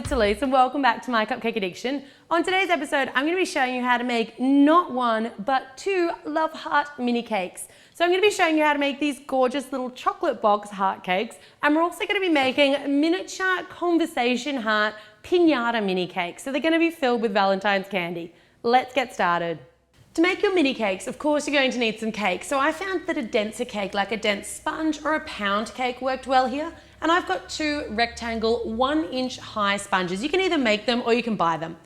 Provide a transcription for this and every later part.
it's Elise and welcome back to My Cupcake Addiction. On today's episode, I'm going to be showing you how to make not one, but two love heart mini cakes. So I'm going to be showing you how to make these gorgeous little chocolate box heart cakes, and we're also going to be making miniature conversation heart piñata mini cakes. So they're going to be filled with Valentine's candy. Let's get started. To make your mini cakes, of course, you're going to need some cake. So I found that a denser cake, like a dense sponge or a pound cake, worked well here. And I've got two rectangle 1-inch high sponges. You can either make them or you can buy them.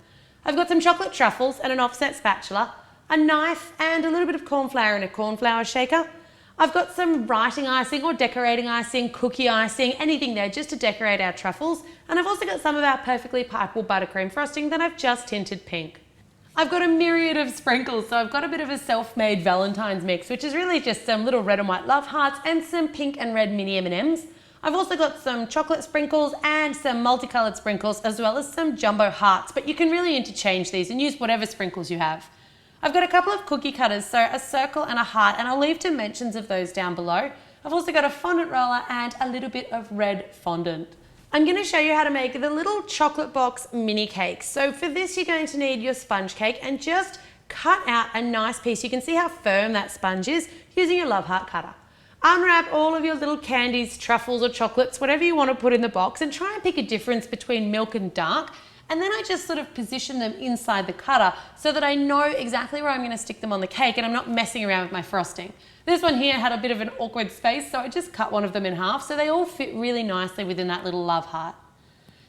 I've got some chocolate truffles and an offset spatula, a knife and a little bit of corn flour in a corn flour shaker. I've got some writing icing or decorating icing, cookie icing, anything there just to decorate our truffles. And I've also got some of our perfectly pipeable buttercream frosting that I've just tinted pink. I've got a myriad of sprinkles, so I've got a bit of a self-made Valentine's mix, which is really just some little red and white love hearts and some pink and red mini M&Ms. I've also got some chocolate sprinkles and some multicolored sprinkles, as well as some jumbo hearts, but you can really interchange these and use whatever sprinkles you have. I've got a couple of cookie cutters, so a circle and a heart, and I'll leave dimensions of those down below. I've also got a fondant roller and a little bit of red fondant. I'm going to show you how to make the little chocolate box mini cakes. So for this, you're going to need your sponge cake and just cut out a nice piece. You can see how firm that sponge is using your love heart cutter. Unwrap all of your little candies, truffles or chocolates, whatever you want to put in the box, and try and pick a difference between milk and dark. And then I just sort of position them inside the cutter so that I know exactly where I'm going to stick them on the cake and I'm not messing around with my frosting. This one here had a bit of an awkward space, so I just cut one of them in half so they all fit really nicely within that little love heart.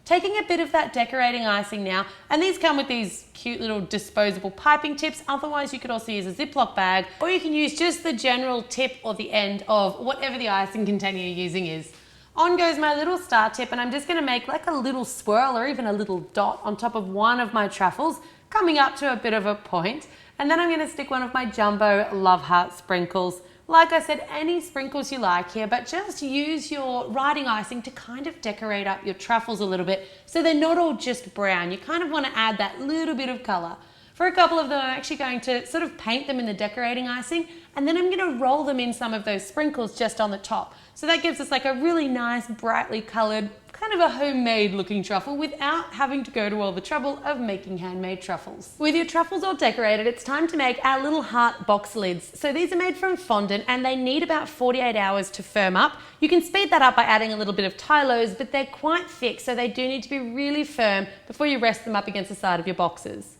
Taking a bit of that decorating icing now, and these come with these cute little disposable piping tips. Otherwise, you could also use a Ziploc bag, or you can use just the general tip or the end of whatever the icing container you're using is. On goes my little star tip, and I'm just going to make like a little swirl or even a little dot on top of one of my truffles, coming up to a bit of a point. And then I'm going to stick one of my jumbo love heart sprinkles. Like I said, any sprinkles you like here, but just use your writing icing to kind of decorate up your truffles a little bit so they're not all just brown. You kind of want to add that little bit of color. For a couple of them, I'm actually going to sort of paint them in the decorating icing, and then I'm going to roll them in some of those sprinkles just on the top. So that gives us like a really nice, brightly colored, kind of a homemade looking truffle without having to go to all the trouble of making handmade truffles. With your truffles all decorated, it's time to make our little heart box lids. So these are made from fondant and they need about 48 hours to firm up. You can speed that up by adding a little bit of Tylose, but they're quite thick, so they do need to be really firm before you rest them up against the side of your boxes.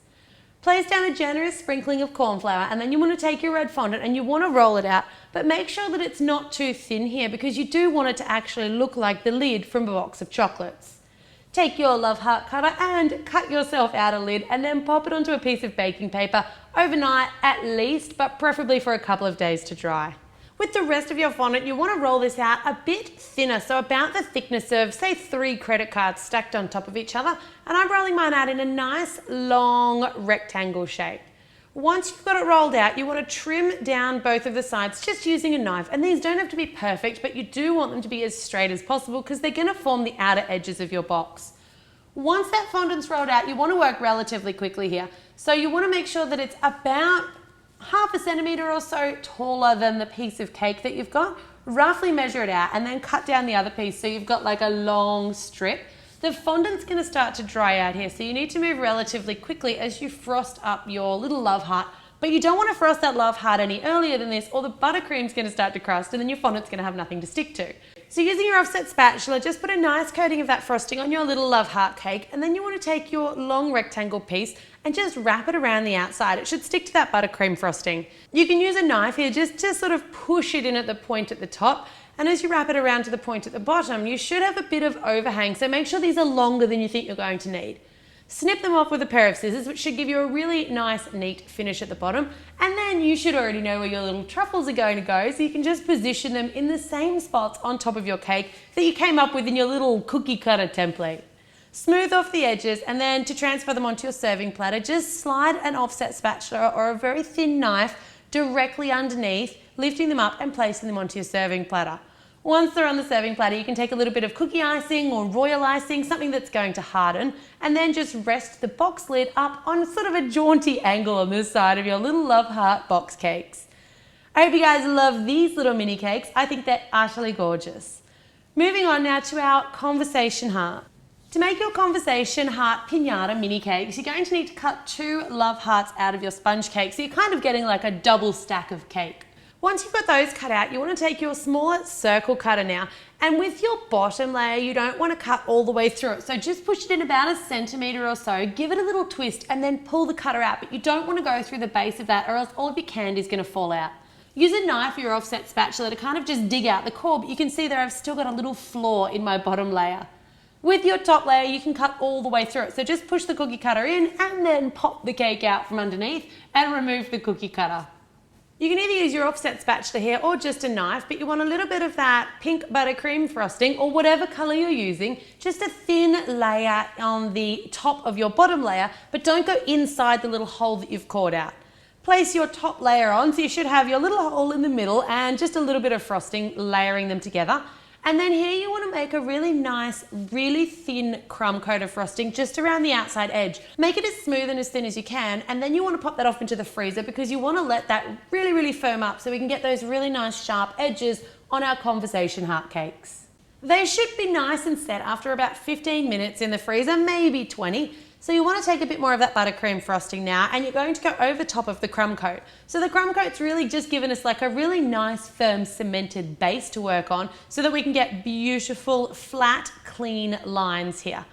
Place down a generous sprinkling of corn flour, and then you want to take your red fondant and you want to roll it out, but make sure that it's not too thin here because you do want it to actually look like the lid from a box of chocolates. Take your love heart cutter and cut yourself out a lid and then pop it onto a piece of baking paper overnight at least, but preferably for a couple of days to dry. With the rest of your fondant, you want to roll this out a bit thinner, so about the thickness of, say, 3 credit cards stacked on top of each other, and I'm rolling mine out in a nice, long rectangle shape. Once you've got it rolled out, you want to trim down both of the sides just using a knife, and these don't have to be perfect, but you do want them to be as straight as possible because they're going to form the outer edges of your box. Once that fondant's rolled out, you want to work relatively quickly here, so you want to make sure that it's about half a centimetre or so taller than the piece of cake that you've got. Roughly measure it out and then cut down the other piece so you've got like a long strip. The fondant's going to start to dry out here, so you need to move relatively quickly as you frost up your little love heart. But you don't want to frost that love heart any earlier than this, or the buttercream's going to start to crust and then your fondant's going to have nothing to stick to. So using your offset spatula, just put a nice coating of that frosting on your little love heart cake, and then you want to take your long rectangle piece and just wrap it around the outside. It should stick to that buttercream frosting. You can use a knife here just to sort of push it in at the point at the top, and as you wrap it around to the point at the bottom, you should have a bit of overhang, so make sure these are longer than you think you're going to need. Snip them off with a pair of scissors, which should give you a really nice, neat finish at the bottom. And then you should already know where your little truffles are going to go, so you can just position them in the same spots on top of your cake that you came up with in your little cookie cutter template. Smooth off the edges, and then to transfer them onto your serving platter, just slide an offset spatula or a very thin knife directly underneath, lifting them up and placing them onto your serving platter. Once they're on the serving platter, you can take a little bit of cookie icing or royal icing, something that's going to harden, and then just rest the box lid up on sort of a jaunty angle on this side of your little love heart box cakes. I hope you guys love these little mini cakes. I think they're utterly gorgeous. Moving on now to our conversation heart. To make your conversation heart piñata mini cakes, you're going to need to cut 2 love hearts out of your sponge cake, so you're kind of getting like a double stack of cake. Once you've got those cut out, you want to take your smaller circle cutter now, and with your bottom layer, you don't want to cut all the way through it. So just push it in about 1 centimeter or so, give it a little twist, and then pull the cutter out. But you don't want to go through the base of that, or else all of your candy is going to fall out. Use a knife or your offset spatula to kind of just dig out the core, but you can see there I've still got a little flaw in my bottom layer. With your top layer, you can cut all the way through it. So just push the cookie cutter in and then pop the cake out from underneath and remove the cookie cutter. You can either use your offset spatula here or just a knife, but you want a little bit of that pink buttercream frosting or whatever color you're using, just a thin layer on the top of your bottom layer, but don't go inside the little hole that you've cored out. Place your top layer on, so you should have your little hole in the middle and just a little bit of frosting layering them together. And then here you want to make a really nice, really thin crumb coat of frosting just around the outside edge. Make it as smooth and as thin as you can, and then you want to pop that off into the freezer because you want to let that really, really firm up so we can get those really nice sharp edges on our conversation heart cakes. They should be nice and set after about 15 minutes in the freezer, maybe 20. So you want to take a bit more of that buttercream frosting now, and you're going to go over top of the crumb coat. So the crumb coat's really just given us like a really nice, firm, cemented base to work on so that we can get beautiful, flat, clean lines here.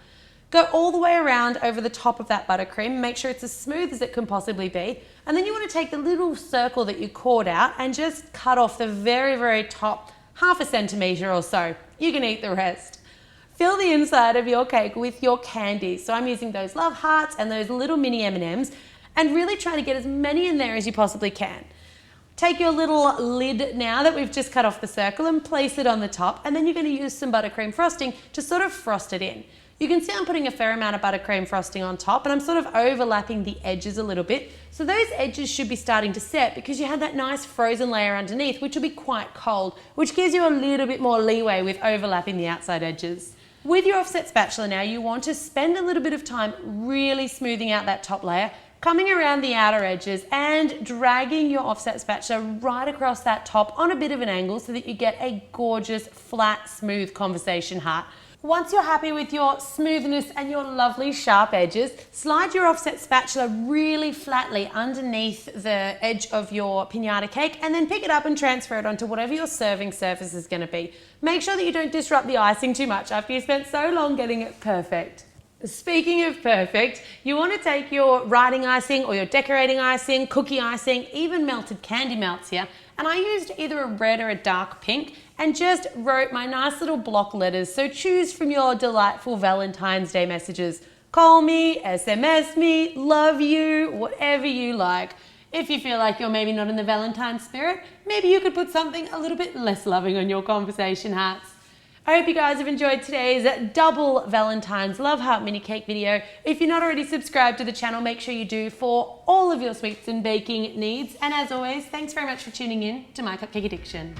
Go all the way around over the top of that buttercream, make sure it's as smooth as it can possibly be, and then you want to take the little circle that you cored out and just cut off the very, very top, 1/2 centimeter or so. You can eat the rest. Fill the inside of your cake with your candy. So I'm using those love hearts and those little mini M&Ms, and really try to get as many in there as you possibly can. Take your little lid now that we've just cut off the circle and place it on the top, and then you're going to use some buttercream frosting to sort of frost it in. You can see I'm putting a fair amount of buttercream frosting on top, and I'm sort of overlapping the edges a little bit. So those edges should be starting to set because you had that nice frozen layer underneath, which will be quite cold, which gives you a little bit more leeway with overlapping the outside edges. With your offset spatula now, you want to spend a little bit of time really smoothing out that top layer, coming around the outer edges and dragging your offset spatula right across that top on a bit of an angle so that you get a gorgeous, flat, smooth conversation heart. Once you're happy with your smoothness and your lovely sharp edges, slide your offset spatula really flatly underneath the edge of your piñata cake and then pick it up and transfer it onto whatever your serving surface is going to be. Make sure that you don't disrupt the icing too much after you spent so long getting it perfect. Speaking of perfect, you want to take your writing icing or your decorating icing, cookie icing, even melted candy melts here, and I used either a red or a dark pink and just wrote my nice little block letters. So choose from your delightful Valentine's Day messages. Call me, SMS me, love you, whatever you like. If you feel like you're maybe not in the Valentine spirit, maybe you could put something a little bit less loving on your conversation hearts. I hope you guys have enjoyed today's double Valentine's Love Heart mini cake video. If you're not already subscribed to the channel, make sure you do for all of your sweets and baking needs. And as always, thanks very much for tuning in to My Cupcake Addiction.